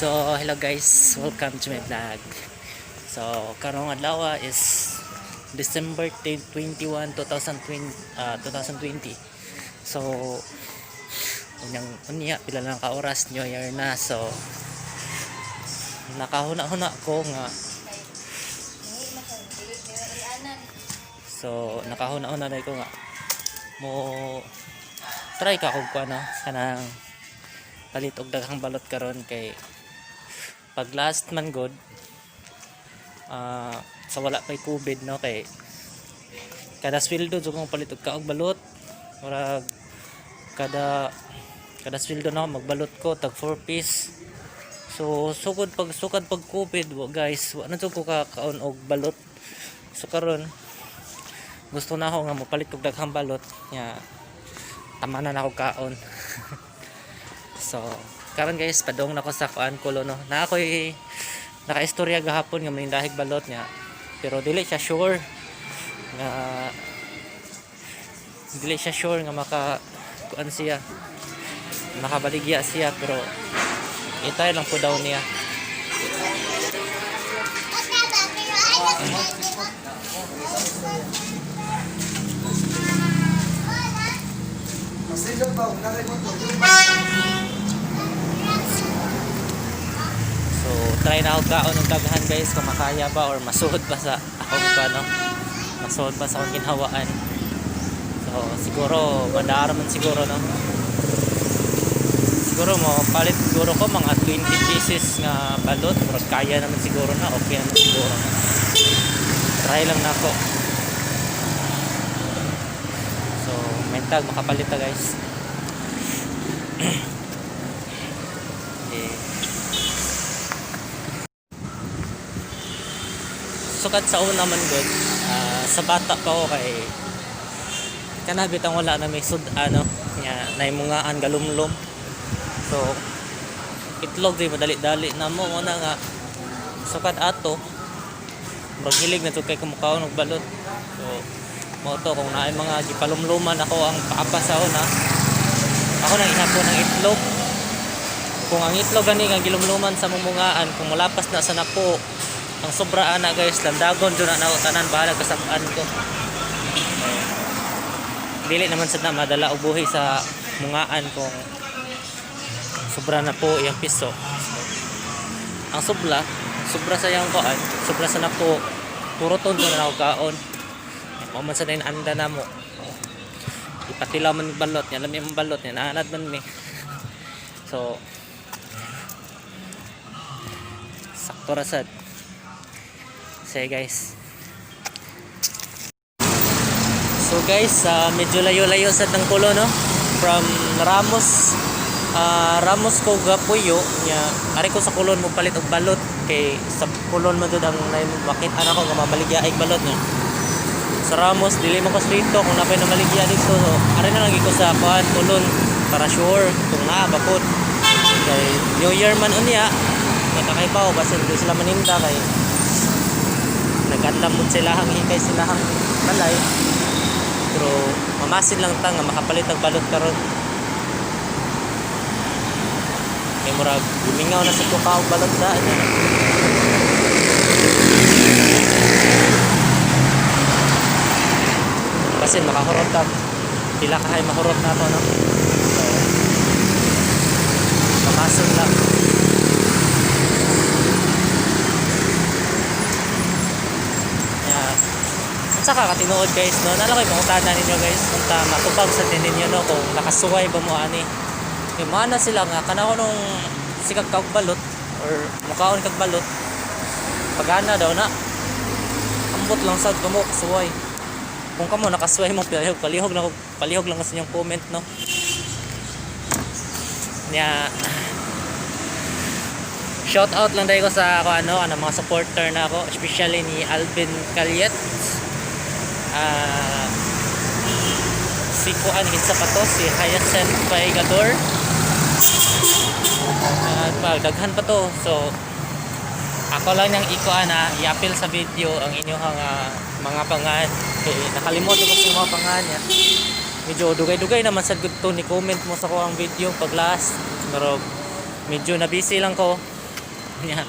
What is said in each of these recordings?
So, hello guys, welcome to my vlog. So, karong adlaw is December 21, 2020. So, unya pila lang ka oras, New Year na. So, nakahuna-huna ko nga. So, nakahuna-huna na ko nga. Mo try ka kung ano kanang palit og daghang balot karon kay pag last man god sa wala pay COVID no kay kada sweldo jud kong palit og kaog balot murag kada sweldo na magbalot ko tag 4 piece. So sukad pag COVID guys wa na jud ko kaon og balot. So karon gusto na ako nga mopalit og daghang balot nya tama na ako kaon. So karon guys padong na ko sa kuan kulo no na ako'y nakaistorya gahapon nga may dahig balot niya pero dili siya sure nga maka kuan siya makabaligya siya pero itay lang po daw niya. So try na ako kaon ng daghan guys kung makaya ba or masuod pa sa akong ano masuod pa sa akong ginhawaan. So siguro madara man siguro no siguro mo palit siguro ko mga 20 pieces nga balot pero kaya naman siguro na okay naman siguro na. Try lang na ako. So mental makapalit ta guys. Okay. Sukad sa una man good sa bata pa ako kay kanabit ang wala na may sud ano nya naimungaan galumlom. So itlog di madali-dali na mo na nga sukad ato maghilig na to kay kumukhaon og balot. So mo to kung naay mga gipalumluman ako ang paapasahon na ako nang ihapon ng itlog. Kung ang itlog gani nga gilumluman sa mumungaan kung mulapas na sa napo ang sobra ana guys landagon jud na tanan bahala kasab-an ko. Dili naman sad na madala og buhi sa mungaan kung sobra na po iyang piso. Ang sobra sa yang kuan sobra sa napo puro ton na ako kaon mo man sa din anda na mo ipatilaw man balot nya lami ang balot nya naanad man mi. So sakto ra sad say guys. So guys medyo layo-layo sad ng kulo no from Ramos ko gapuyo nya ari ko sa kulon mo palit og balot kay sa kulon mo jud ang makita na ko nga mabaligya ay balot nya. Sa Ramos dili man ko dito kung napay na maligya dito. So ari na lang ko sa kuan kulon para sure kung naa bakod kay New Year man unya nakakay pa basta di sila maninda kay nagandamot sila hang hikay sila hang balay pero mamasin lang ta nga makapalit og balot karon. May murag gumingaw na sa tukaw balot da anya. Kasi makahurot ta pila ka hay mahurot na to no. So mamason lang. Saka katinuod guys no nalakay pangutanan ninyo guys unta matubag sa din ninyo no kung nakasuway ba mo ani kay mana sila nga kana ko nung sikag kag balot or mukaon kag balot pagana daw na ambot lang sad kamo kasuway kung kamo nakasuway mo palihog lang sa inyong comment no nya shout out lang dai ko sa ano mga supporter na ako especially ni Alvin Caliet. Si Kuan Hitsa pa to si Hyacinth Paigador at daghan pa to. So ako lang nang ikuan i-appeal sa video ang inyong mga pangan kay nakalimot ko sa mga pangan ya. Medyo dugay-dugay naman sad gud to ni comment mo sa ko ang video pag last pero medyo na busy lang ko Nya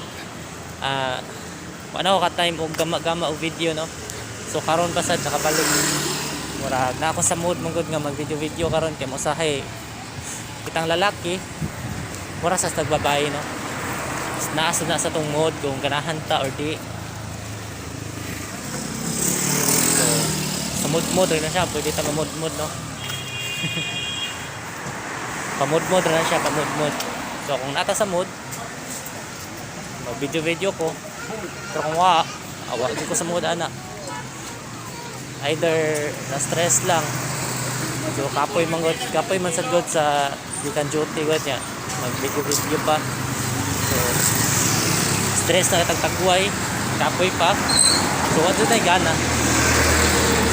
ano ka time og gama-gama og video no. So karon pa sad nakabalik. Murag na ako sa mood mong gud nga mag video karon kay mosahay kitang lalaki mura sa tagbabae no. Naasad na sa tong mood kung ganahan ta or di. So sa mood rin na siya, pwede ta ma-mood no. Pa-mood rin na siya, pa-mood. So kung nata sa mood, mag-video ko. Pero kung awa ko sa mood ana. Either na stress lang. So kapoy man sad god sa gikan duty god niya. Mag-video pa. So stress na tagtagway, kapoy pa. So what do gana?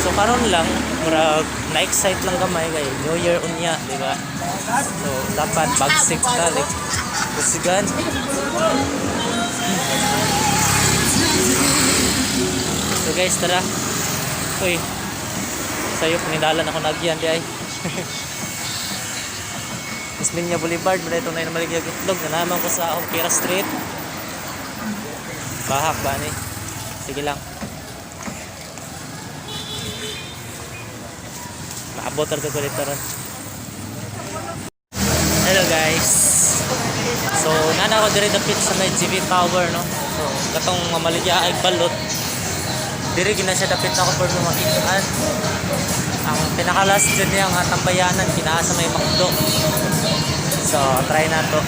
So karon lang murag na-excite lang gamay kay New Year unya, di ba? So dapat bagsik ta like kusigan. So guys, tara. Uy. Sayo panidalan ako nagyan di ay. Islinya Boulevard, mula itong na maligya itlog na naman ko sa Ompira Street. Bahak ba ni? Sige lang. Maabot rin ko dito ron. Hello guys. So nana ako diri dapit sa may GV Tower no. So katong mamaligya ay balot. Diri gina siya dapit ako for makitaan. Ang pinaka-last dyan niya ang tambayanan kinaa sa may McDo. So try na to.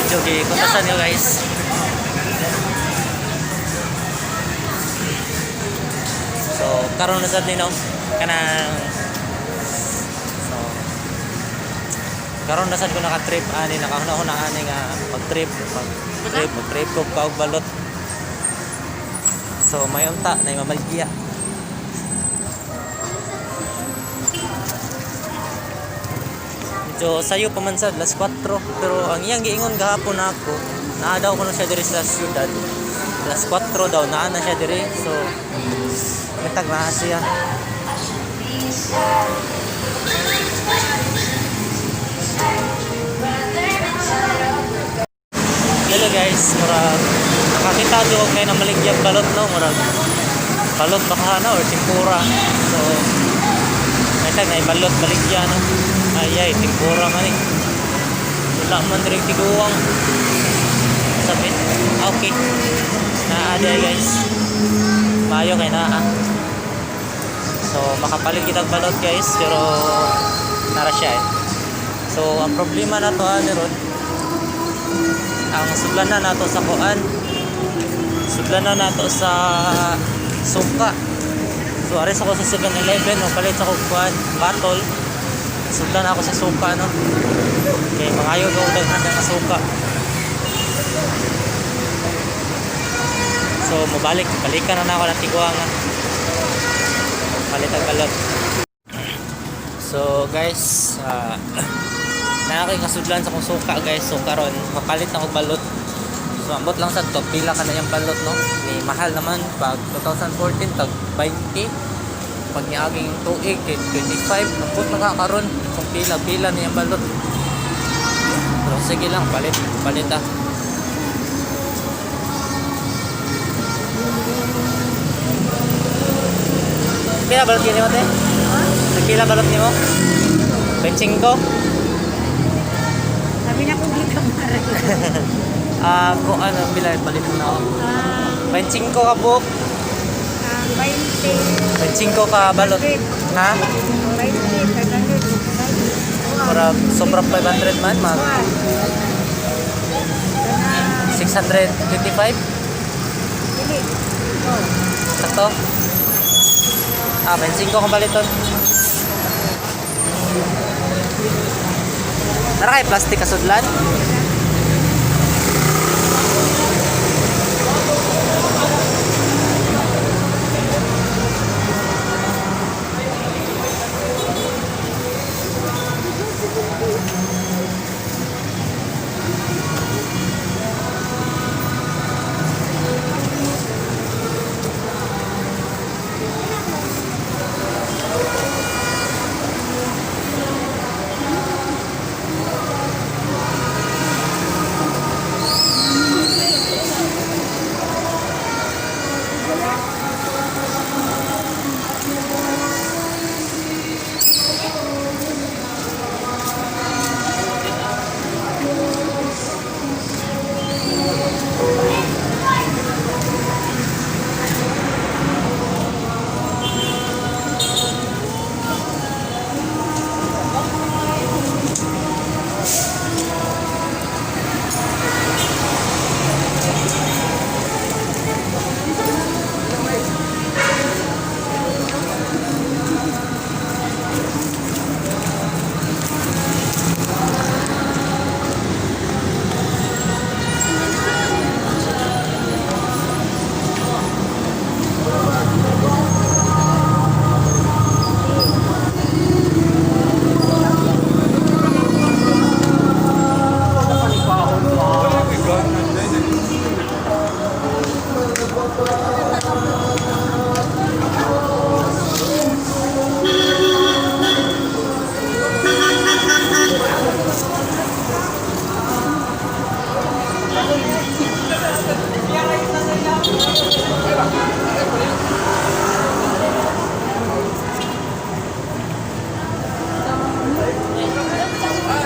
Video gi kuntasan nyo guys. So karon na sad ni no kanang karon na sad ko naka-trip ani nakahuna-huna ani nga mag-trip ko kaog balot. So may unta na mamaligya. So sayo pa man sad las 4 pero ang iyang giingon gahapon ako naa daw kuno siya diri sa syudad. Las 4 daw naa na siya diri. So mitag na siya. Hello guys, murag nakakita ko kay na maligyang balot no, murag balot baka na or tempura. So mitag na balot baligya no. Ay tempura man eh. Wala man diri tiguang. Sabi, okay. Naada guys. Mayo kay naa. So makapalig kitag balot guys, pero nara siya eh. So ang problema na to ani ron ang sudlan na nato sa kuan. Sudlan na nato sa suka. So ares ako sa 7-Eleven no, palit sa kuan battle. Sudlan ako sa suka no. Okay, mangayo daw na suka. So balikan na ako ng tiguangan. Palit ang balot. So guys, nakakasudlan sa kong suka guys. So karon mapalit na akong balot. So ambot lang sa to, pila ka na yung balot no. Ni mahal naman pag 2014 tag 20. Pag niaging tuig kay 25, ambot na ka karon kung pila na yung balot. So sige lang, palit ah. Pila balot yun mo te? Pila balot niyo? 25? Sabi na ko di kamara. Kung ano, pila palit na ako. 25 ka buok. 20. 25 ka balot. Ha? 20, 500. Para sobrang 500 man, mag 625? Dili. Oh. Sakto? 25 kang baliton. Nara kay plastic kasudlan?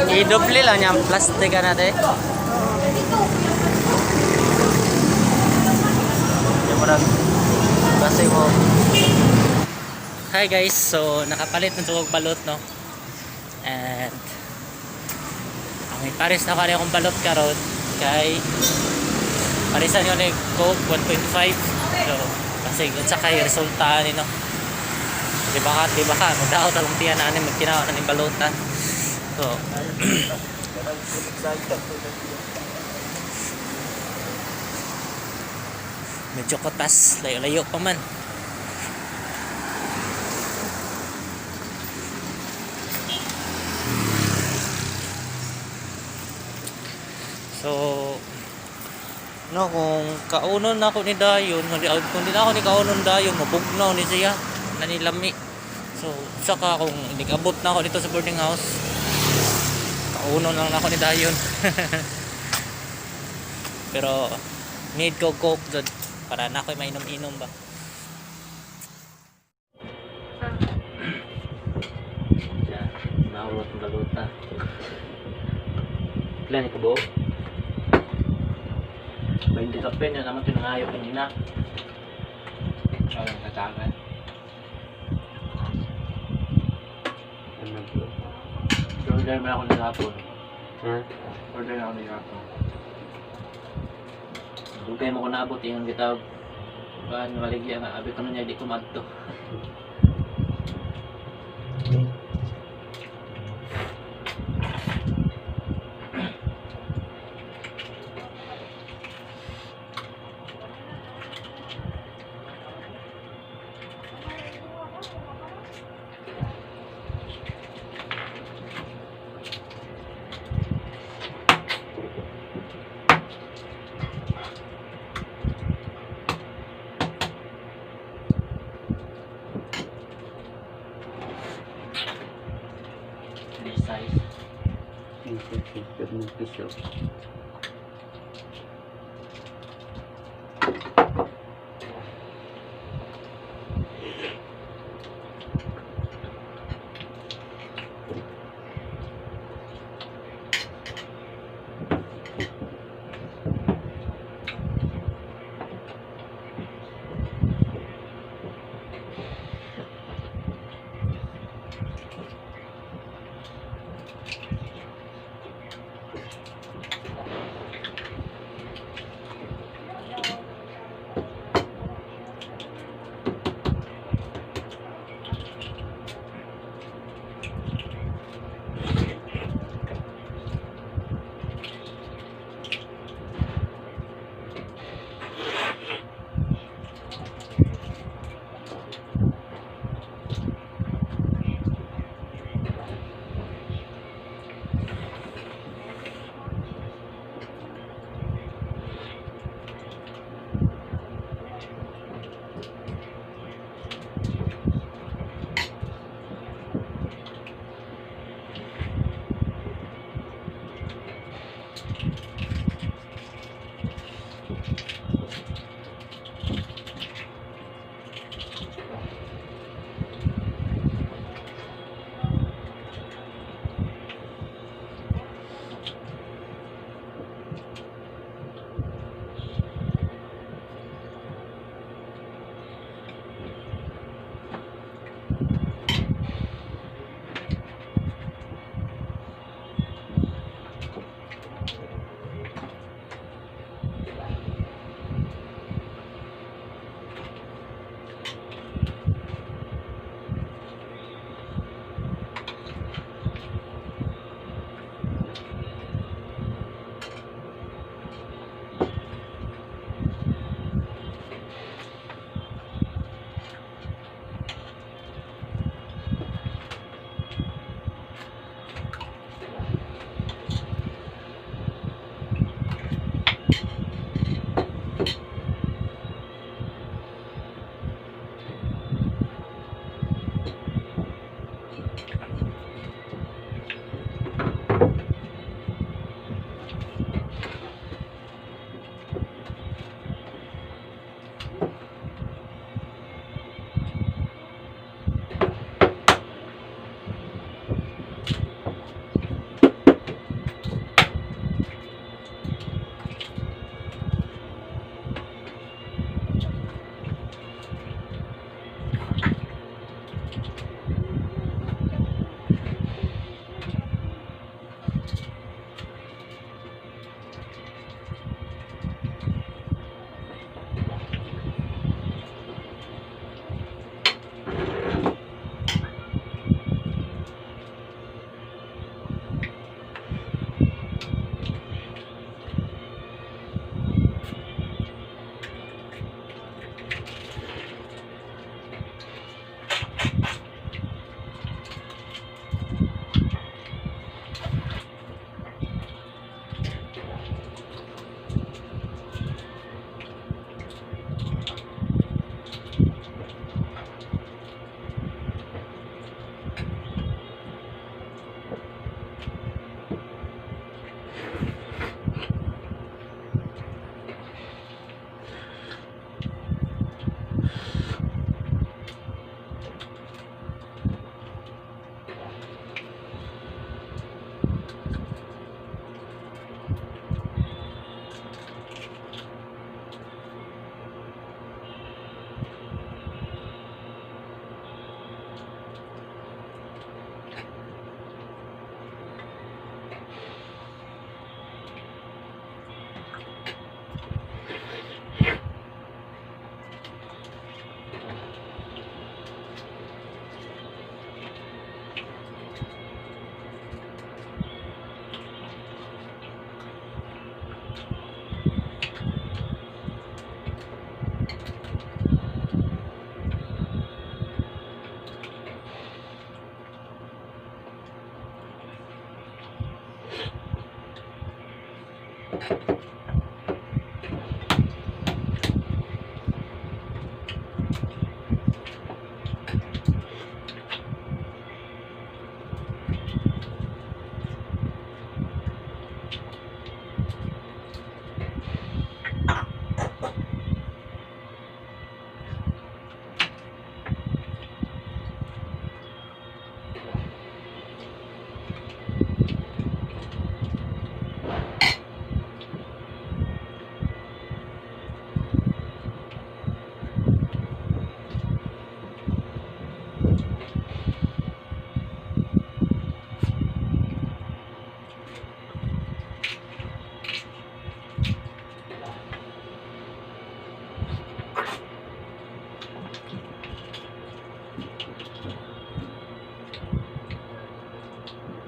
I-double lang yung plastic ka natin. Yung marag. Kasi mo. Hi guys, so nakapalit na tuwag balot, no? And ang ipares na kanya akong balot karon kay parisan yun ni Coke 1.5. So kasi unsa kay resulta ni, no? Di ba ka magdaot talong tiyan na ani magkinawa na ni balutan. So medyo kotas, layo-layo pa man. So no, kung kaunon na ako ni Dayon, kung di na ako ni kaunon Dayon, mabugnaw ni siya, nanilami. So saka kung nag-abot na ako dito sa boarding house, kaunon lang na ako ni Dayon. Pero need ko coke doon para na ako'y mainom-inom ba. Yan, naulot ng baluta. Ilan ito, Bo? 20 kapin, yan naman pinangayo kanina. Walang katagan. Order mo ako ng hapon. Ha? Order na ako ng hapon. Dugay mo ko naabot yung kita. Baan maligya nga, abi ko na niya di ko madto. This size. 50 piso.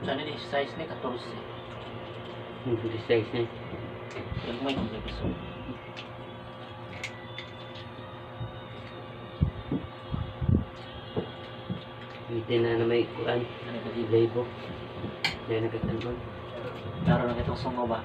Sana di size ni 14. Hindi size niya. Yung may kung piso. Hindi na may kuan. Ano ka Di di? label. Kaya nagkatanong. Laro na kitong sungo ba?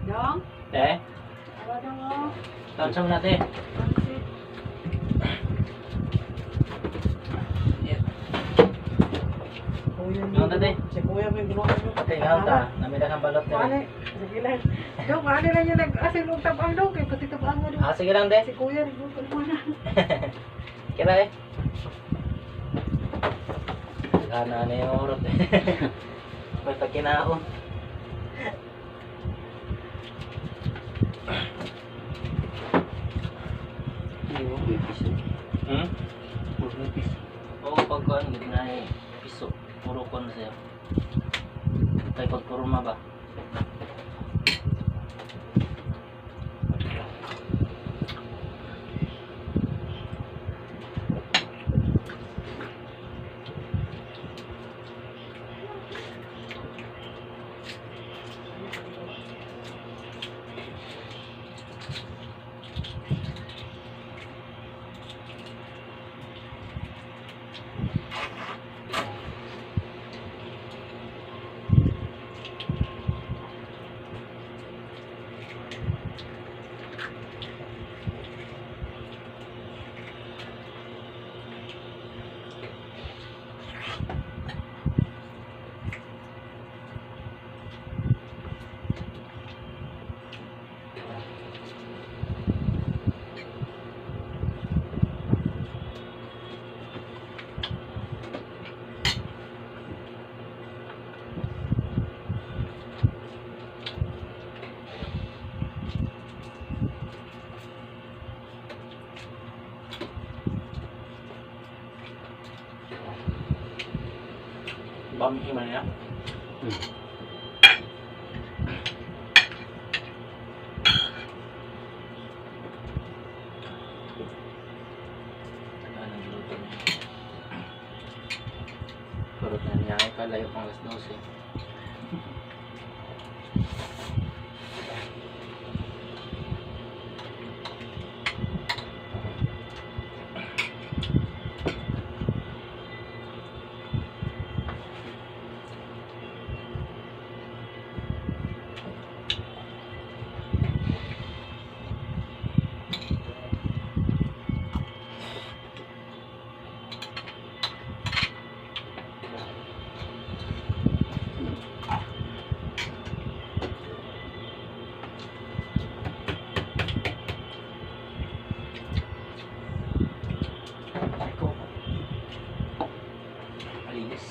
Dong, Eh? apa dong oh? Taon sa natin. Pansit. Yung tate. Si Kuya mo yung ginawa mo. Ate, ngayon ta. Namida kang balot na Paano? rin. Sige lang. Dong, paano lang yung nag-asin mong tabang dong? Kaya pati tabang mo dong. Ah, sige lang, de. Si Kuya, nagbukan mo na. Kira eh. Kana na yung urot eh. May pagkinaon. Hindi mo may piso. Hmm? Huwag may piso. Oo, pagkuhan, hindi na eh. Piso. Puro ko na sa'yo. Kaya pagkuruma ba? Bami man ya. Hmm. Kalayo pang alas 12. Malinis.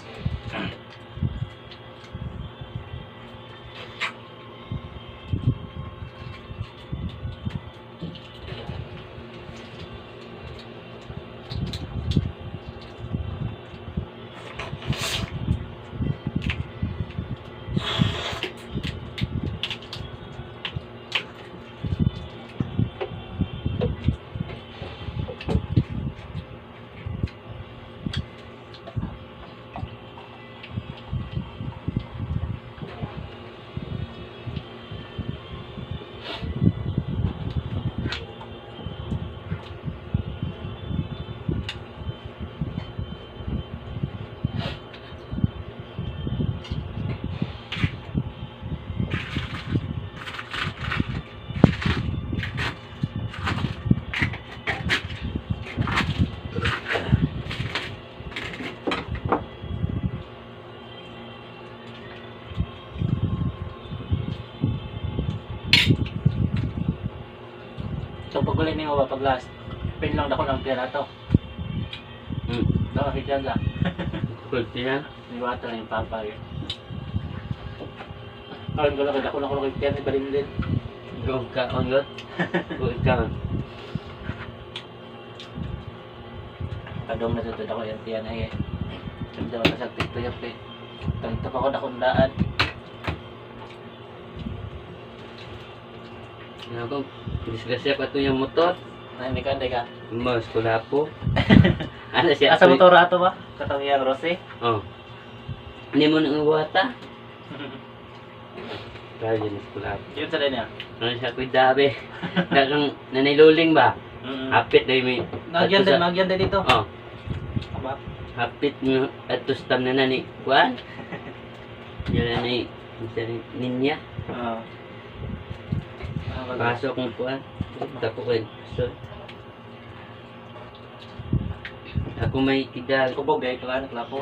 So pag ulit mo ba pag last, pin lang ako ng pera to. Ito makikyan ka. Kulti na. May water na yung papa yun. Karoon ko lang, ako na kung kaya ni Barilin. Go ka on lot. Go ka. Kadong na tutod ako yan tiyan ay eh. Hindi ako sa tiktoyak eh. Tantap ako na kundaan. Ako, disgrasya pa ito yung motor. Hindi ka. Mas kula po. Ano siya? Asa motor ato ba? Katong yang Rose. Oh. Hindi mo nang uwata. Kaya yun is kula po. Yun sa din niya. Ano siya kuidabe? Dakang naniluling ba? Hapit na may... Nagyan din dito. Oh. Aba. Hapit mo at tustam na nani. Kuan? Yun na ni... Ninya. Oo. Pasok ng kuan. Tapo ko so, ako may kidal. Kubog gay kan klapo.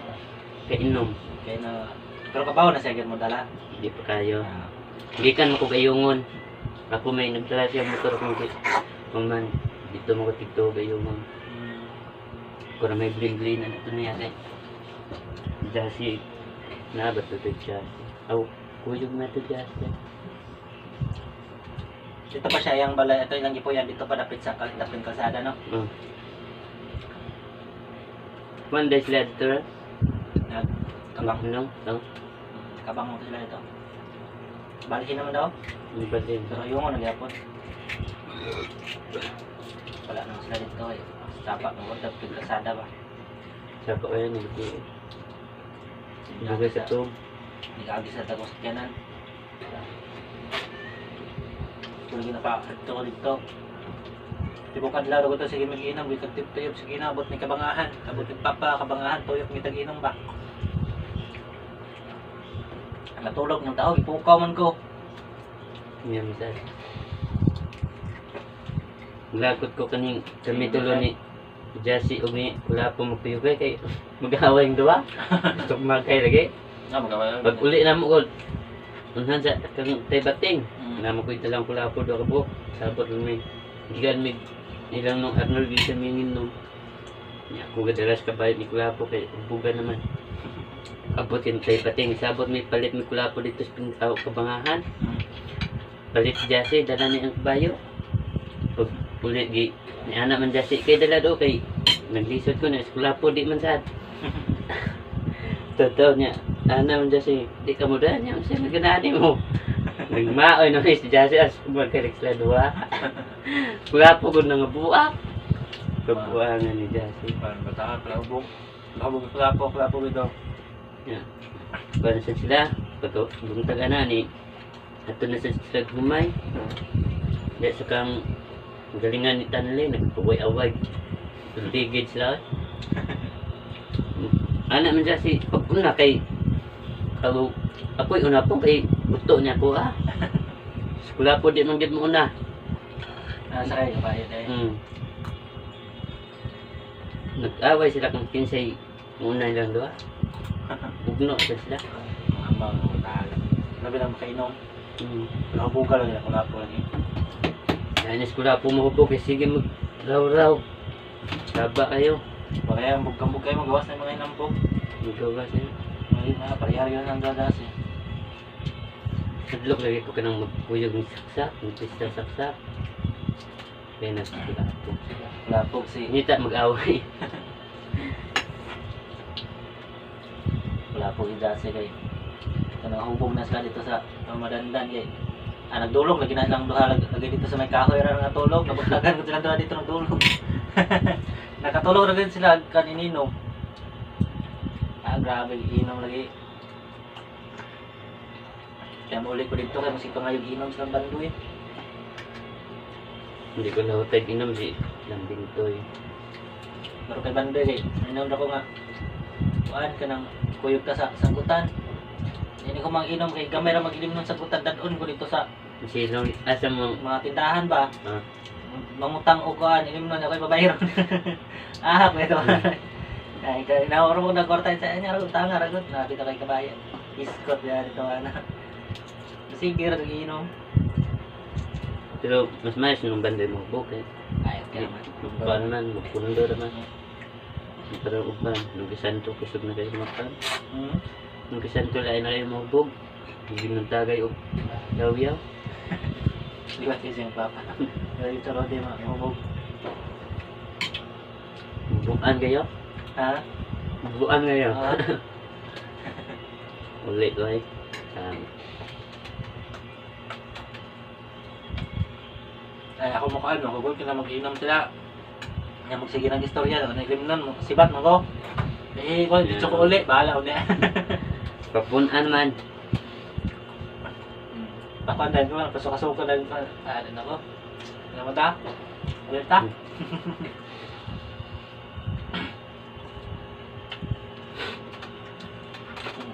Kainom. Kay na pero kabaw na siya gyud mo dala. Hindi pa kayo. Hindi kan mo ko gayungon. Ako may nagdala siya motor kong man. Dito mo ko tigto gayungon. Ko na may bling-bling na ito niya eh. Jasi. Na ba ito Jasi? Aw, kuyog na ito Jasi. Dito pa siya yung balay, ito ilang gipuyan dito pa dapit sa dapit kalsada no. One day sila dito rin? Kabang No? No? kabang mo sila dito. Balikin naman daw. Hindi ba din? Pero yung ano gyapon. Wala naman sila dito eh. Tapak mo dapit kalsada ba. Saka ko yan, hindi. Lugay sa tub. Nag-agi sa tagos kanan. Kung ginapa-ito ko dito. Tibok adlaw ko to sige mag-inom, wikag tip-tip sige na abot ni kabangahan. Abot ni papa kabangahan tuyok mi tag-inom ba. Natulog ng tao, ipukaw man ko. Yan misal. Lagot ko kaning kami tulo ni Jasi og ni wala po magpiyugay kay mag-away yung duwa. Gusto ko magkay lagi. Magawa. Pag uli na mo ko. Unhan sa kang taybating. Na mo ko italang pula po do ka po. Sabot mi. Gigan mi ilang nung Arnold sa mingin nung. Ya ko gadalas ka bayad ni kulapo kay buga naman. Abot yung taybating. Sabot mi palit mi kulapo dito sa pintaw kabangahan. Palit Jasi dala ni ang bayo. Pag ulit gi ni anak man Jasi kay dala do kay naglisod ko na eskwela po di man sad. Totoo niya. Anak man Jasi di ka mo daan niya siya naganani mo. Nagmaoy na si Jasi as magkalik sila dua. Wala po ko nang buak. Kabuangan ni Jasi. Parang bata, kalabog. Kalabog, klapo ito. Yeah. para sa sila pato buntag ana ni ato na sa sila humay di sa kang galingan ni Tanley nagpaway-away tigid sila anak man siya si pagpuna kay ako'y una po kay gusto niya ko skula po di man gid mo una Nasa kayo, kabayad eh. Nag-away sila kung kinsay una nilang doa. Ugno sa sila. Amang tahalan. Labi lang makainom. Hmm. Nakabuka lang yan, wala po lagi. Yan yung skula po mo po, sige mag-raw-raw. Saba kayo. Baka yan, bugkang-bug kayo, magawas na yung mga inampog. Magawas na yun. Ngayon na, parihari yun ang gagas eh. Sadlok lagi ko ka nang magpuyog ng saksak, ng pista saksak. Kaya nagskula po. Wala po si... Nita mag-away. Wala po idase kay. Kanang hubog na sila dito sa Madandan kay. Nagdulog, lagi na lang duha, lagi dito sa may kahoy ra nga tulog. Nabaglagan ko sila duha dito nagdulog. Nakatulog na din sila kanininom. Grabe, inom lagi. Kaya muli ko dito kaya masipang ngayong inom sa bando eh. Hindi ko nahutay inom si Lambing Toy. Pero kay bando eh, inom na ko nga. Kuhaan ka nang kuyog ka sa sangkutan. Hindi ko mang inom kay gamay ra mag-inom ng sangkutan. Dadon ko dito sa Sinong asa mo? mga tindahan ba. Ah. Mangutang o kuhaan, inom na ako'y babayron. Pwede ba? Ay, nauro ko nagkortay sa inyo, utang nga ragot. Nakita kay kabayan. Iskot yan ito ana. Sige, nag-inom. Pero mas mayas nung banday mo buk eh. Ayos ka naman. Upan man, magpundo naman. Pero upan, nung kisanto kusog na kayo makan. Nung kisanto lain na kayo magbog. Hindi nung tagay o yaw-yaw. Di ba kasi yung papa? Pero ito rode mabog. Bukan kayo? Ha? Bukan kayo? Ah. Ulit ko eh. Ay, ako mo kaano, kagul ka na mag-inom sila. Nga magsige ng istorya, naglimnon, sibat mo ko. Eh, kung dito ko uli, bahala uli. Papunan man. Papandan ko lang, pasok-pasok ko lang. Ano na ko? Ano mo ta? Ulit ta?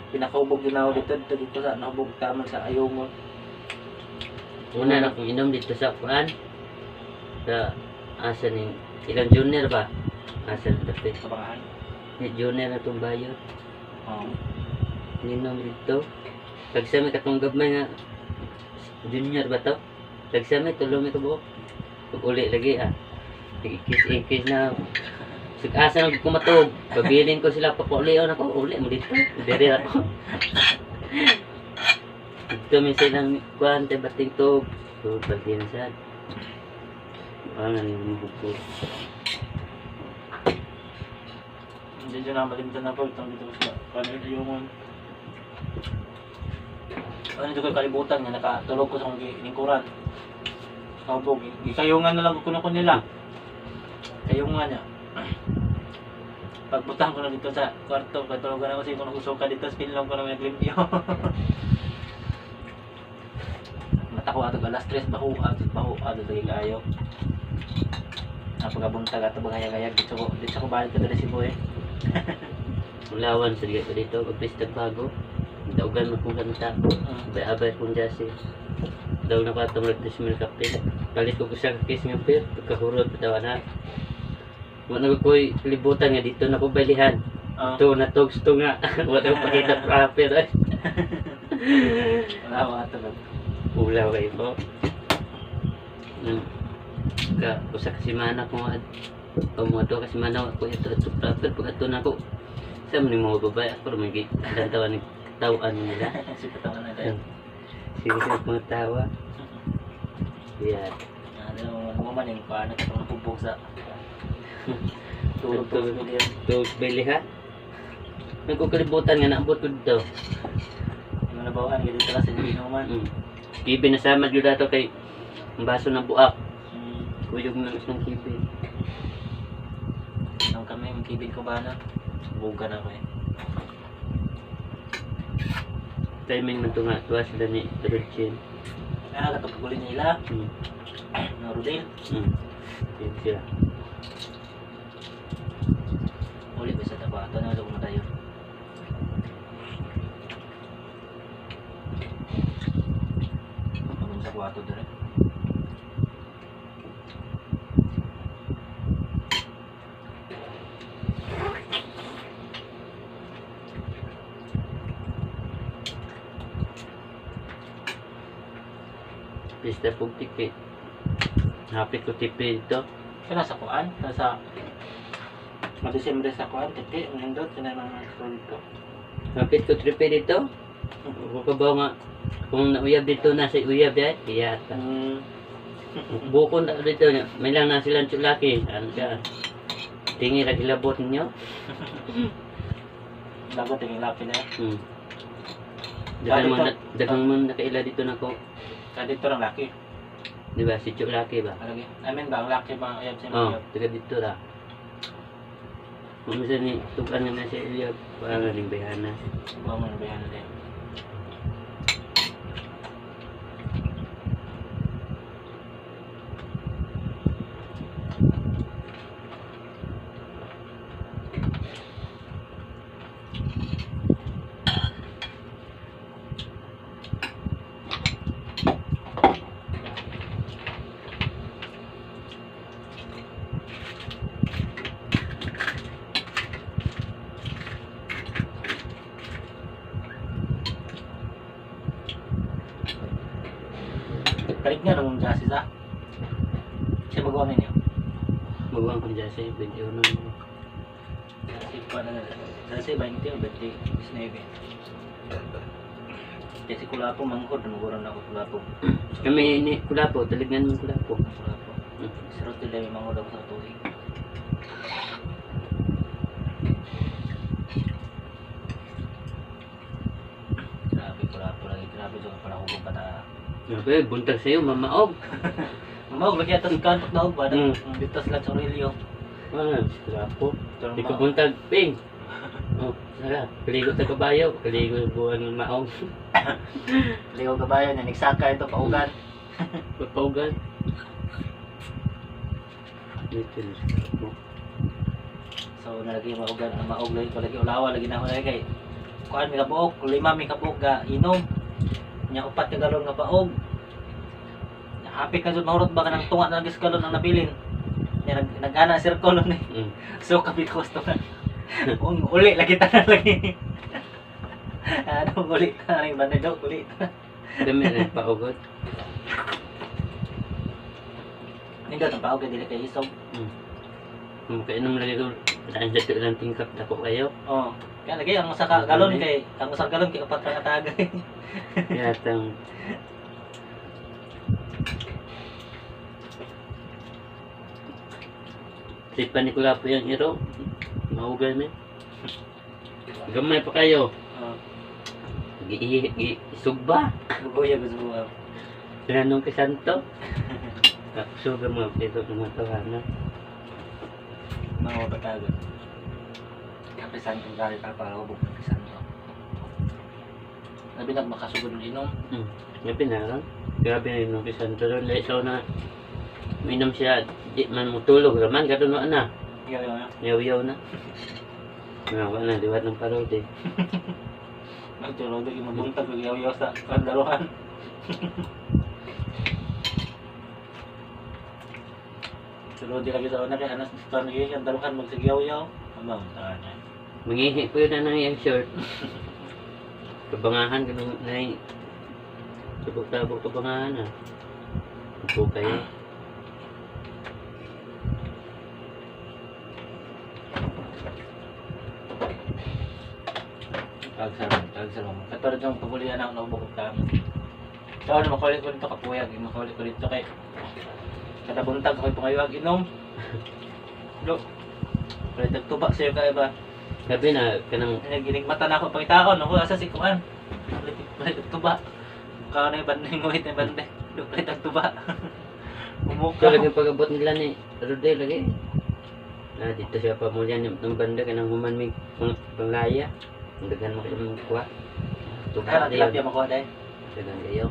Pinakaubog din ako dito sa nakubog taman sa ayaw mo. Una na kong inom dito sa kuan. Sa asa ni ilang junior ba? Asa na dati. Sa bangaan. Ni junior na itong bayo. Oo. Ninom dito. Tagsami katong gabmay nga junior ba to? Tagsami tulong ito buok. Pag uli lagi ikis na asa nang kumatog. Pabilin ko sila papulion ako. Uli mo dito. Dere ako. Dito may silang kuhan tayo bating tog. So pagdinasan. Ano yung buko. Hindi dyan ang malimtan na po. Itong dito sa paano yung ano dito ko kalibutan nga nakatulog ko sa kong lingkuran. Kabog. Ikayungan na lang ko nila. Kayungan niya. Pagbutang ko na dito sa kwarto, katulugan ako kasi kung nag-usok ka dito, pinilong ko na may naglimpyo. Matako ato alas 3, baho, ato lagi kayo. Napagabuntag ato bagayag-ayag, dito ko balik ka dali si Boy. Ulawan sa ligat ko dito. Pagpistag bago. Daugan mo kung kanta. Abay-abay kung jasi. Daw na ko atong nag-dismil kapil. Kalit ko siya kakis ng pir. Pagkahurot, patawa na. Wala ko ko'y kalibutan nga dito na ko balihan. Ito na togs to nga. Wala ko pakita proper eh. Wala ko ato lang. Ulaw kayo po. Usa kasi mana ko nga. O mga to kasi mana ako ito proper. Pag ito na ko. Sa mga mga babae ako may dantawan ng tawaan nila. Si patawan na dahil. Sige sa mga tawa. Yan. Ano man yung paano ka itong napubog sa tulog million. Tulog bilihan. Nagkukalibutan nga naabot ko dito. Yung nabawaan, ganito lang sa inuman. Kibi na sama dito dato kay ang baso ng buak. Kuyog na ng kibi. Nung kami, magkibig ko ba na? Buga na ko eh. timing na tunga tuwa sila ni Rodchin. Katong paguli nila. Hmm. Na Rodel. Yun sila. Uli ba sa tabato na lumo tayo. Pagong sa kwarto dire. Pista pong tipi. Happy ko tipi dito. Kana sa kuan, sa Disyembre sa kuan, tipi ang hindot sina mga story ko. Happy ko tipi dito. Bukabaw nga. Kung nauyab dito na si uyab yan, iyata. Buko na dito, may lang na silang tsulaki. Ano siya? Tingi lagi labot ninyo. Dapat tingin lapi na. Dagang mo nakaila dito na ko. Kaya dito lang laki. Di ba? Si tsulaki ba? Alagi. I mean ba ang laki ba ayab sa Oh, mga. taga dito ra. Kung minsan ni tukan nga na siya uyab, parang galing bayana. Ba mo na bayan din. Kalit nga nung jasis ah. Siya magawa ninyo. Magawang kong jase, 21 na. Kasi pa na kasi 20 o 20 19. Kasi kulapo manghod namuguran ako kulapo. Kami ini kulapo, talagang ng kulapo. Kulapo. Sarot nila yung manghod ako sa tuig. Grabe kulapo lagi grabe sa panahon pa na. Grabe, buntag sa'yo, mamaog. Mamawag lagi atas kantok na ba Mm. dito sa Aurelio. Ano, kulapo. Di ko buntag, ping. Oh, sala, kaligo sa kabayo, kaligo buwan ng maong. Ligaw kabayan yan, nagsaka ito paugan. Pagpaugan. Dito na sa kulapo. So nalagi maugan ang maog lagi ko lagi ulawa lagi na ako lagi kay kuan mi kabuok, 5 mi kabuok ga inom. Nya 4 ka galon nga paog. Happy ka jud mahurot ba kanang tunga na gis galon ang nabilin. Nya nag-ana circle ni. So kapi ko gusto na. Uli lagi tanan lagi. Ano uli tanan yung banded daw uli. Dami na paugot. Hindi ka paog dili kay isog. Kainom lagi ko. Saan dito lang tingkap na ko kayo. Oh. Kaya lagi ang sa galon kay ang sa galon kay 4 ka tagay. Yatang si Panikula po yung iro. Maugal na. Gamay pa kayo. Oh. Sugba. Bugoya gusto mo. Pinanong kay Santo. Suga mo ito ng mga tawanan. Mga patago. Kapisan kong galit para hubog ng kapisan ko. Sabi na makasugod ng inom. Nga pinarang. Grabe na yung kay Santo. Laisaw na minom siya. Di man mo tulog raman. Gano'n na. Yaw. Yaw-yaw na. Wala na. Liwat ng parode. Nagtulog yung mabuntag. Yaw sa kandaruhan. Tulog di lagi sa una kay anas sa nagiging kandaruhan magsigyaw-yaw. Amang taan niya. Mangihi po yun na nang yung short. Kabangahan, ganun na yung sabog-sabog kabangahan ah. Upo kayo. Tagsarong. Katulad yung pagulian ako naubog kami. So ano, makulit ko dito kapuyag. Makulit ko dito kay kada buntag ako'y pangayuag inom. Lo. Kulit nagtuba sa'yo kaya ba? Sabi na, kanang Ginigmata na ako pangitaon. Ako asa si Kuan. Kulit nagtuba. Kaya na yung banding nguhit na yung banding. Kulit nagtuba. ito lagi pag-abot nila ni Rodel lagi. Dito siya pamulyan ng banda kanang human may panglaya. Ang dagan mo kayo mong kuha. Tuba Kaya dayon. tilapia makuha dahil. Dagan kayo.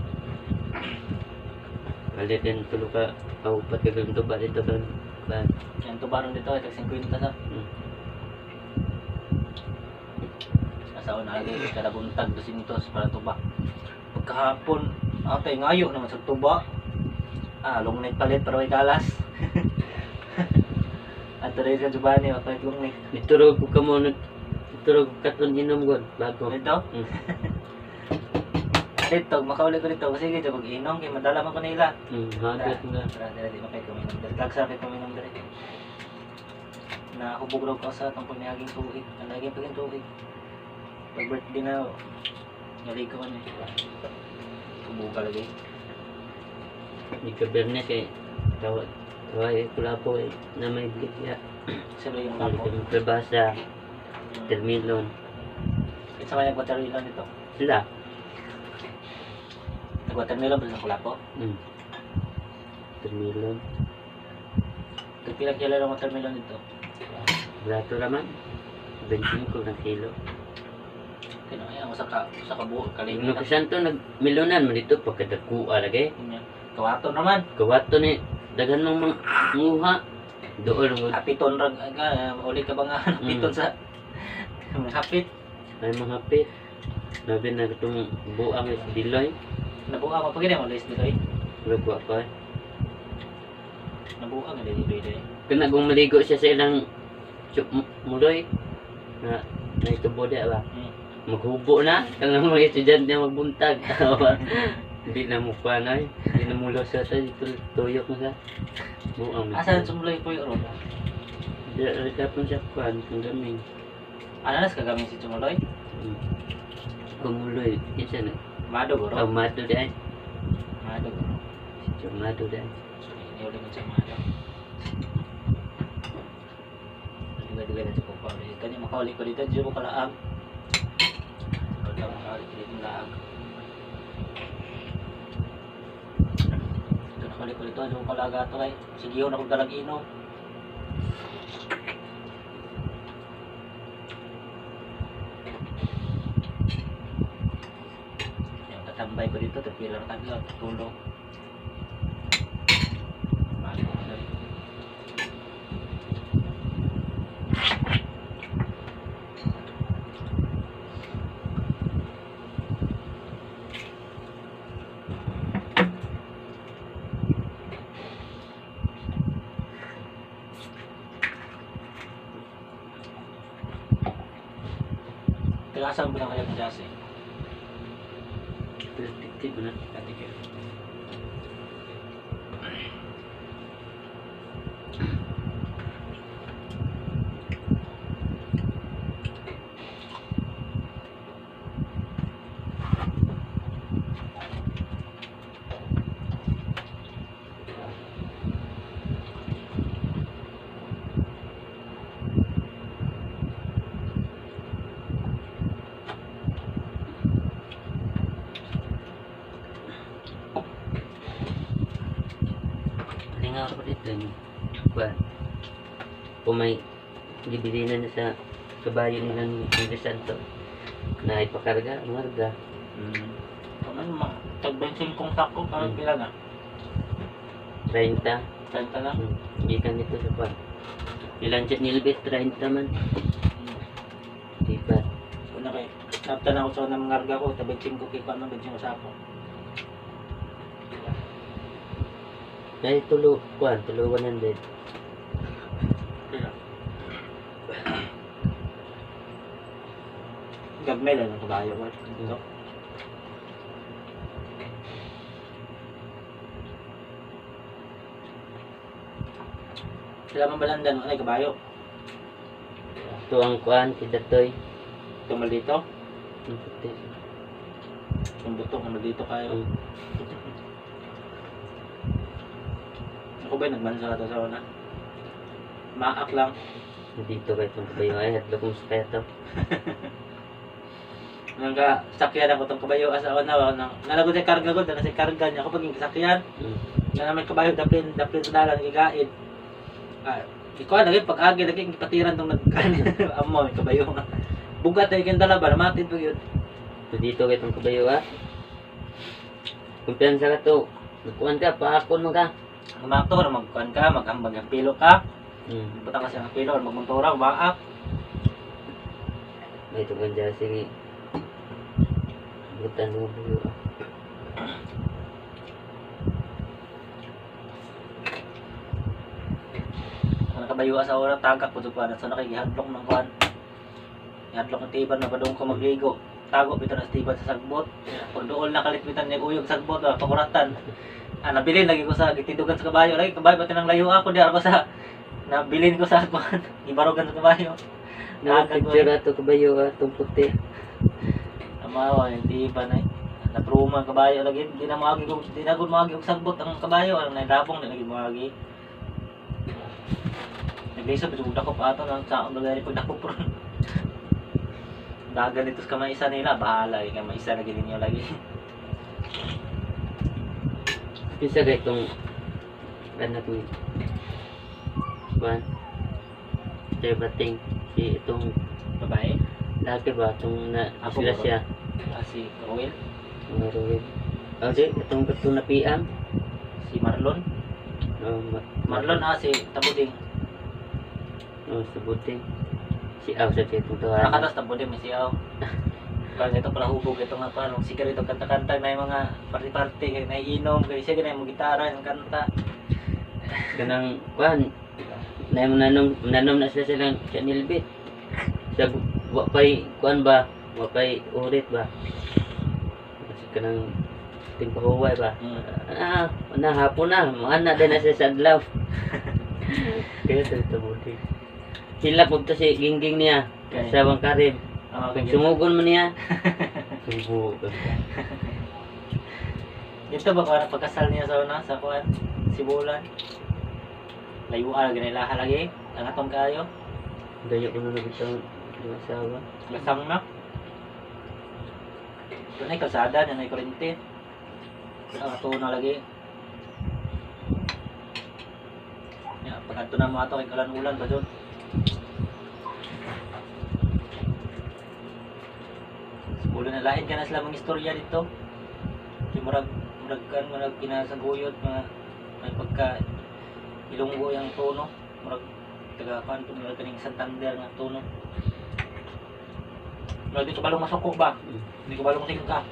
Balik din tulo ka kaupat ka ganito ba dito kan. Ba. Yung tubaron dito, ay 50 sa. Hmm. Nasa una lagi, kada buntag 200 para tuba. Pagkahapon, tayo ngayo naman sa tuba. Lungnit palit para may kalas. At rin sa Giovanni, palit lungnit. Iturog ko kamo iturog katon inom god bago. Dito? Hmm. Dito, makauli ko dito. Sige, dito mag-inom, kaya madala man ko nila. Hagat nga. Tara, di makay kuminom dali. Kagsa kay kuminom dali. Nakahubog raw ko sa itong pagnihaging tuig. Ang naging paging tuig. Pag birthday na, nalik ko ano eh. Hubog ka lagi. Di ka bernes kay tawag pula po na may bigya. Sila yung Hindi lapo. kami trabasa. Termilon. Isa may nag-watermelon dito. Sila. Nag-watermelon ba sa kulapo? Termilon. Pilang kilo ng watermelon dito. Brato naman. 25 na kilo. Kinaya mo sa kabuo. Yung Kalimina. nagkasanto nagmilonan mo dito pagkadagkua lagi. Kawato naman. Kawato ni dagan ng mga nguha. Doon ang Hapiton rag. Uli ka ba nga? Hapiton sa... Hapit. ay mga pit. Nabi na itong buang diloy. Nabuha mo. Pagkita mo, Luis, dito eh. Lagwa ko eh. Nabuha nga dito eh. Kaya kung maligo siya sa ilang muloy na naitubo di ba? Maghubo na. Kailangan mga estudyante na magbuntag. Hindi na mukha na eh. Hindi na mulo siya sa dito. Tuyok na sa buang. Asan sumloy po yung ron? Dito po siya kuhan. Kung gaming. Ano nas kagamin si Chumuloy? Kung muloy. Yan siya na. Mado goro? Mato di ay. Mado goro. Mato di ay. Ini ulit mo siya mado. Duga-duga na siya po pa. Kanya makawali ko dito. Diyo ko kalaag. Wala makawali ko dito laag. Ito nakawali ko dito. Diyo ko kalaag ato kay. Sige yun akong talag inom. Tambay ko dito, terpilang taglaw, tulong. Mahal ko na rin. Kailangan mo na kaya ng jazz eh. Perspektif na. Katikip. Lingaw ko dito yun. Ba? Kung may gibilinan na sa kabayo nilang Ingles Santo na ipakarga, marga. Ano naman, tag-bensin kong sako, parang pila na. 30. 30 lang. Gikan dito sa pan. Ilan siya nilbit? 30 man. Diba? Una kay, naptan ako sa mga ngarga ko, tag-bensin ko kay paano, bensin ko sako. Ay, tulo 100. Gagmay lang ang kabayo ko. Dito. Sila mambalandan, ano ay kabayo? Ito ang kuan, si Datoy. Tumal dito, Ang puti. yung buto, tumal dito kayo. Ako ba nagmansa ka to sa una? Maak lang. Dito kayo itong kabayo. Ay, hadlo kong sakaya to. Nang ka sakyan ako tong kabayo asa una nalago sa karga ko dala sa karga niya kapag yung sakyan na may kabayo daplin sa dalan gigaid. Ikaw lagi pag agi lagi patiran tong nagkan amo may kabayo nga. Bugat ay kin dala ba namatid pag yun. Dito kay itong kabayo ha. Kumpiyansa ka to. Nagkuhan ka, paakon mo ka. Kumato na magkuhan ka, magambag ang pilo ka. Hmm. Buta kasi ang pilo, magmuntura, umaak. May itong kanya, sige. Butan mo kabayo ha. Ang kabayo sa oras, tagak po pa na. So nakikihadlok ng kuhan. Ihadlok ng tiban na padung ko magligo. Tago bito na tiban sa sagbot. Kung doon nakalitbitan niya uyog sagbot, pakuratan. Nabilin lagi ko sa gitidugan sa kabayo. Lagi kabayo pati nang layo ako. Di ako sa nabilin ko sa kuhan. Ibarugan sa kabayo. Nakapicture ato kabayo ha, itong puti. Amawa, hindi ba na natruma ang kabayo lagi. Di na maagi ko, di na ko maagi og sagbot ang kabayo. Ang nailabong na lagi maagi. Naglisod, bisog dakop ato ng saong lagari pag dakop ron. Dagan dito sa kamay isa nila, bahala yung kamay isa lagi ninyo lagi. Pisa ka itong anak ni Juan. Kaya bating si itong Babae, laki ba itong na Ako sila ba? siya. si Roel, Mga Ruel. O di, itong itong napiang. si Marlon. Marlon si Tabuding. Sa buting. Si Aw sa itong tuhan. Nakatas Tabuding, may siyaw. Kaya ito pala hubog ito nga pa, nung sigar ito kanta-kanta na yung mga party-party, kaya naiinom, kaya siya ganyan yung gitara, yung kanta. Kanang Juan. Nanom na sila silang kanilbit. Sa wapay Juan ba? Wapay urit ba? Kasi kanang timpahuway ba? Hapon na. Mga na din na siya sa adlaw. Kaya ito buti. Sila po si Gingging niya. Okay. Sa Bangkarin. Pag sumugon mo niya. Sumugon. Dito ba parang pagkasal niya sa una, sa kuan, Sibulan? Layuan, ganilaha lagi. Ang atong kayo. Dayo ko na nabitang yung asawa. Lasang na. Ito na yung kalsada, na yung kurente. Ang ato na lagi. Pag ato na mga ito, kay kalan-ulan ba doon? Siguro na lain ka na sila mga istorya dito. Murag pinasaguyod, may pagka ilunggo yung tono. Murag taga-pan ito nila kaning Santander nga tono. Murag dito balong masuko ba? Hindi ko balong tingka.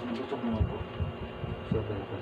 Nabusog mo ako. Sobrang ko.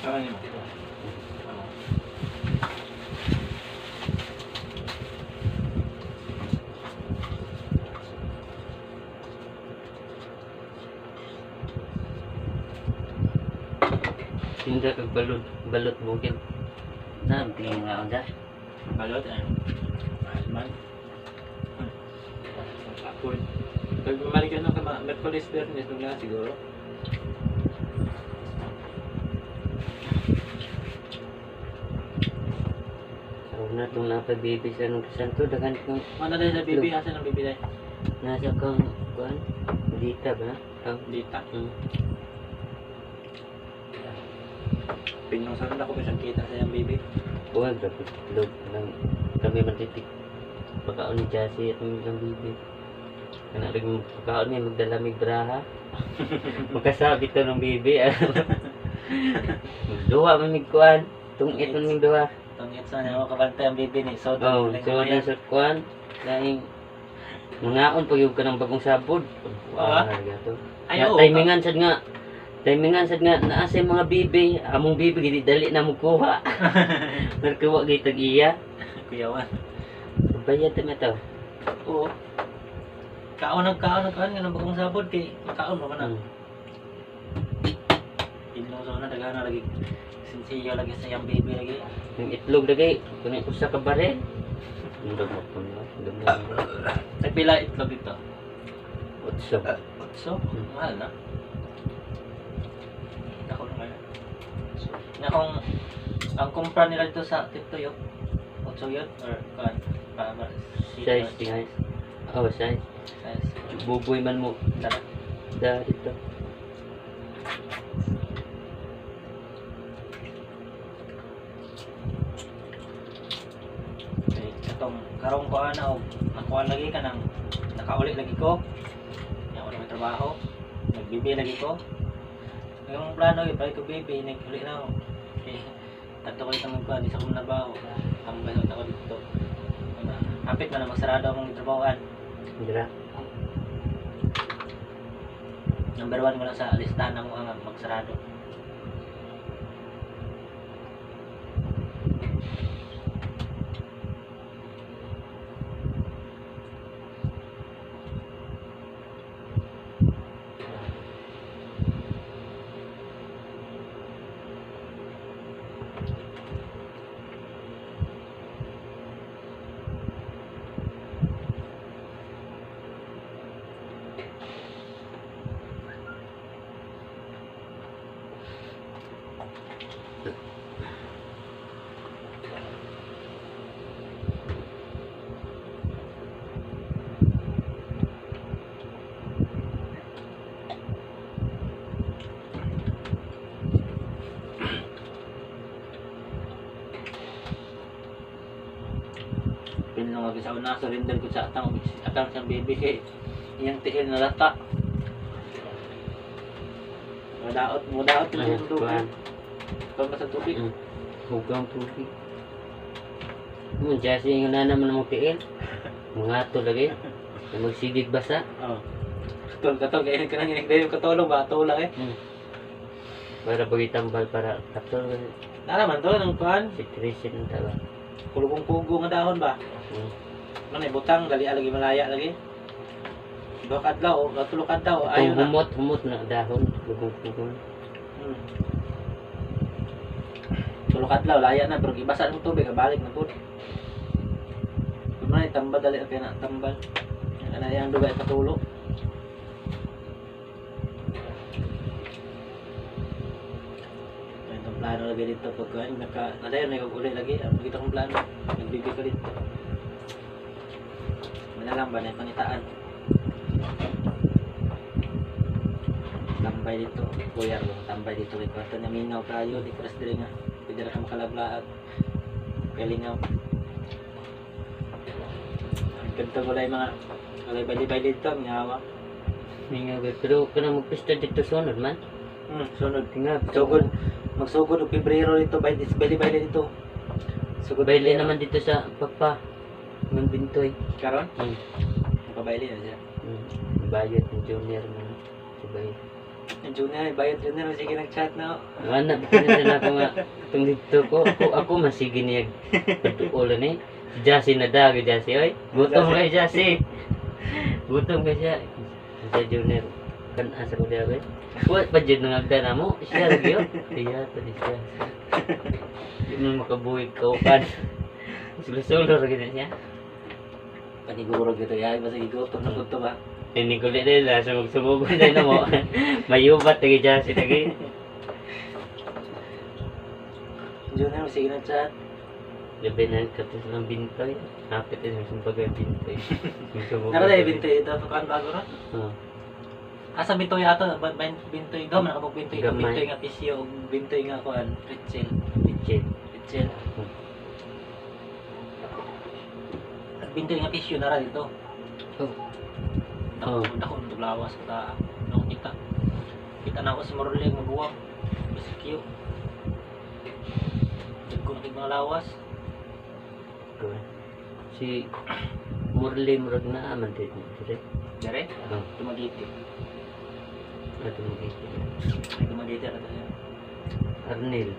Ano niyo? Tinda kag balot bukid. Tingin nga onda. Balot Alman. Apod. Pag bumalik ka ng Merkulis Bernes nung lang siguro. Na itong napabibi sa nung kasanto, dagan kong Ano dahil sa bibi? Asan ang bibi dahil? nasa kang kuan, dita ba? Dita. Mm. Pinyong sa ako pa siyang kita sa yung bibi. Kuwan, dapat loob lang kami matitik. Pagkaon ni Jassy at ng bibi. Kana rin pagkaon niya magdalamig braha. Magkasabi to ng bibi. Duha mamig kuan, tungit mamig duha. Itong itso niya ako kabantay ang bibi ni. So, Oh, so na sa kuan, laing Mangaon pag yung ka ng bagong sabod. Ah? Gato. Ay, Nga, oo. timingan sad nga naa sa mga bibi, among bibi gidi dali na mo kuha. Nagkuha gitag iya. Kuyawan. Bayad ta to. Oo. Kaon nga ng bagong sabod kay makaon mo man. Hmm. Inuso na daghan na lagi. Sinsiyo lagi sa yang baby lagi. Yung itlog lagi, kunin usa ka barel. Ndog mo po no. Nagpila itlog dito. Utso. So, mahal na. Ako na ngayon. Kung ang kumpra nila dito sa Titoyo, 8 yun? Or kan? Size guys. Oh, size. Buboy man mo. Tara. Dito. Okay, itong karong ko na o nakuha lagi ka ng nakauli lagi ko. Yan ako na may trabaho. Nagbibi lagi ko. Yung plano ibalik ko baby, naguli na ako. Okay. Tato ko itong magkuhan, di sa kong nabaho. Tambay sa ako dito. Hapit man na magsarado akong trabahoan. Dira. Number 1 mo lang sa listahan ng mga magsarado. Pinong lagi sa una, surrender ko sa atang siyang baby kay iyang tiil na lata. Mudaot na yung tubig. Pag sa tubig. Hugang tubig. Jesse nga na naman mo tiil. Mga to lagi. Magsigig basa. Oo. Katol, kaya ka nang inigday yung katulong ba? Tulak eh. Para bagitambal para katol. Naraman to, ng kuhan. Situation ng tawa. Kulubong-pugo nga dahon ba? Ano eh, butang, dali lagi malaya lagi. Dua kadlaw, tulo kadlaw, ayaw na. Humot na dahon. Lugong-lugong. Tulo kadlaw, laya na, pero ibasa ng tubig, balik na po. Ano na, tambal dali, kaya na, tambal. Ano na yung dugay patulo. Itong plano lagi dito, pagka nadayon, may uli lagi, ang kita kong plano, nagbibig ko dito. Manalang ba na yung pangitaan? Tambay dito, kuyar mo, tambay dito, may kwarto na minaw kayo, di paras dili nga, pwede na ka makalablaag, kalingaw. Ang ganito ko lang yung mga, kalay-bali-bali dito, mingawa. Mingaw pero kanang magpista dito sunod man. Sunod. Tingnan. Sugod, magsugod og Pebrero dito, bali-bali dito. Sugod Baili Pebrero. naman dito sa papa. Ng bintoy. Karon? Nakabayli na siya. Bayad ng junior na. Sabay. Yung junior, bayad junior, sige nag-chat na. Ano, pinadala ko nga itong dito ko. Ako masige niya. Patuulan eh. Si Jassy na dagi, Jassy. Oy, gutom kay Jassy. Gutom kay siya. Sa junior. Kan asa ko diya ba? What pa dyan nang agda na mo? Siya lagi yun. Kaya ito ni siya. Hindi mo makabuhig ka upan. Sulo-sulo lagi na siya. Paniguro gitu ya, basta gutom na gutom ba? Hindi ko ulit nila. Sumug-sumugod na mo. Mayubat lagi Jassy lagi. Junior, sige nag-chat. Labi na katos ng bintoy. Hapit na yung bagay bintoy. Nara na yung bintoy ito, kan bago ron? Oo. Asa bintoy ato, bintoy daw, nakapag bintoy ka, Gamay. bintoy nga pisyo, bintoy nga kuan, pretzel. Pitchin. Pretzel. Bintoy nga pisyo nara dito. Oh. Dako, dako, lawas ko ta. Nung kita. Kita na ako sa Marulig, magbuwang. Basta kiyo. Dagko na mga lawas. Si Murli murag na aman din. Dire. Dere? Oh, Tumagiti. ato mo ito. Tumagiti na tayo. Arnil.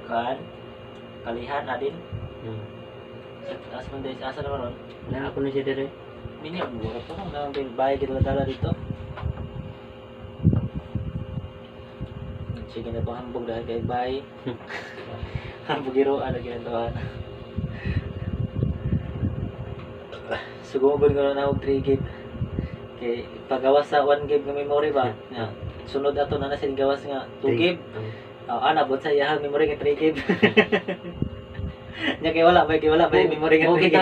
Kan? Kalihan na din. Hmm. Asa man dahil asa naman ron? Na ako na siya dire. Mini ang buwan po nang nang bahay kita dala dito. Sige na po hambog dahil kay bahay. Hambugiro ano ginagawa. Sugubon ko na og 3 gig. Kay pagawas sa 1 gig nga memory ba? Ya. Sunod ato na na sa gawas nga 2 gig. Nabot sa iyang memory nga 3 gig. Nya kay wala ba memory nga 3 gig.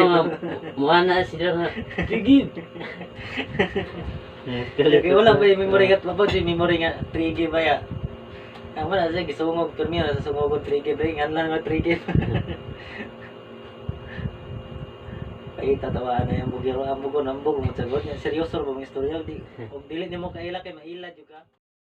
Mukha na sila nga. Tigid. Kay wala ba memory nga mabot si memory nga 3 gig ba ya? Wala siya gisungog permi na sa sungog 3 gig ring anlan nga 3 gig. Ay tatawaan na yung bugiro ambog ko nambog mo sagot niya seryoso ba mo istorya di og dili nimo kaila kay maila jud ka.